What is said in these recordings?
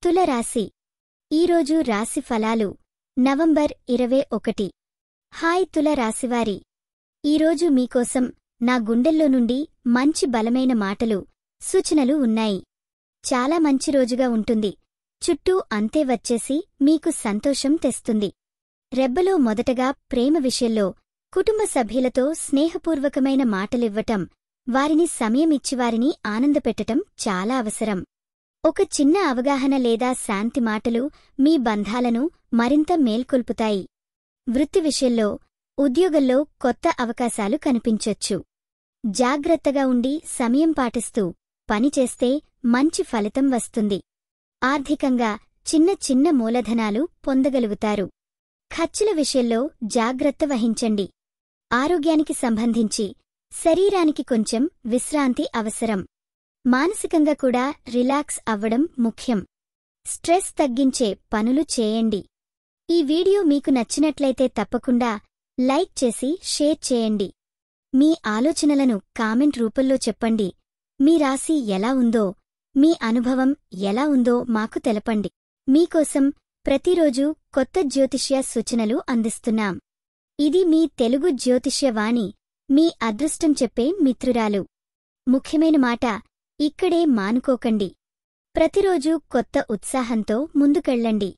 తులరాశి ఈరోజు రాశి ఫలాలు నవంబర్ 21. హాయ్ తులరాశివారి, ఈరోజు మీకోసం నా గుండెల్లో నుండి మంచి బలమైన మాటలు, సూచనలు ఉన్నాయి. చాలా మంచి రోజుగా ఉంటుంది. చుట్టూ అంతే వచ్చేసి మీకు సంతోషం తెస్తుంది. రెబ్బలో మొదటగా ప్రేమ విషయంలో కుటుంబ సభ్యులతో స్నేహపూర్వకమైన మాటలివ్వటం, వారిని సమయమిచ్చివారిని ఆనందపెట్టటం చాలా అవసరం. ఒక చిన్న అవగాహన లేదా శాంతి మాటలు మీ బంధాలను మరింత మేల్కొల్పుతాయి. వృత్తి విషయంలో ఉద్యోగంలో కొత్త అవకాశాలు కనిపించొచ్చు. జాగ్రత్తగా ఉండి సమయం పాటిస్తూ పనిచేస్తే మంచి ఫలితం వస్తుంది. ఆర్థికంగా చిన్న చిన్న మూలధనాలు పొందగలుగుతారు. ఖర్చుల విషయంలో జాగ్రత్త వహించండి. ఆరోగ్యానికి సంబంధించి శరీరానికి కొంచెం విశ్రాంతి అవసరం. మానసికంగా కూడా రిలాక్స్ అవ్వడం ముఖ్యం. స్ట్రెస్ తగ్గించే పనులు చేయండి. ఈ వీడియో మీకు నచ్చినట్లయితే తప్పకుండా లైక్ చేసి షేర్ చేయండి. మీ ఆలోచనలను కామెంట్ రూపంలో చెప్పండి. మీ రాశి ఎలా ఉందో, మీ అనుభవం ఎలా ఉందో మాకు తెలపండి. మీకోసం ప్రతిరోజు కొత్త జ్యోతిష్య సూచనలు అందిస్తున్నాం. ఇది మీ తెలుగు జ్యోతిష్య వాణి, మీ అదృష్టం చెప్పే మిత్రురాలు. ముఖ్యమైన మాట ఇక్కడే మానుకోకండి. ప్రతిరోజూ కొత్త ఉత్సాహంతో ముందుకెళ్ళండి.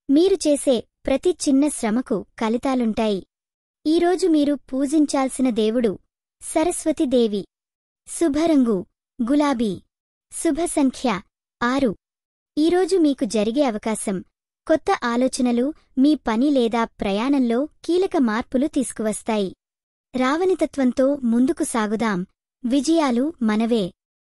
మీరు చేసే ప్రతి చిన్న శ్రమకు ఫలితాలుంటాయి. ఈరోజు మీరు పూజించాల్సిన దేవుడు సరస్వతీదేవి. శుభరంగు గులాబీ. శుభ సంఖ్య 6. ఈరోజు మీకు జరిగే అవకాశం కొత్త ఆలోచనలు మీ పని లేదా ప్రయాణంలో కీలక మార్పులు తీసుకువస్తాయి. రావణితత్వంతో ముందుకు సాగుదాం. విజయాలు మనవే.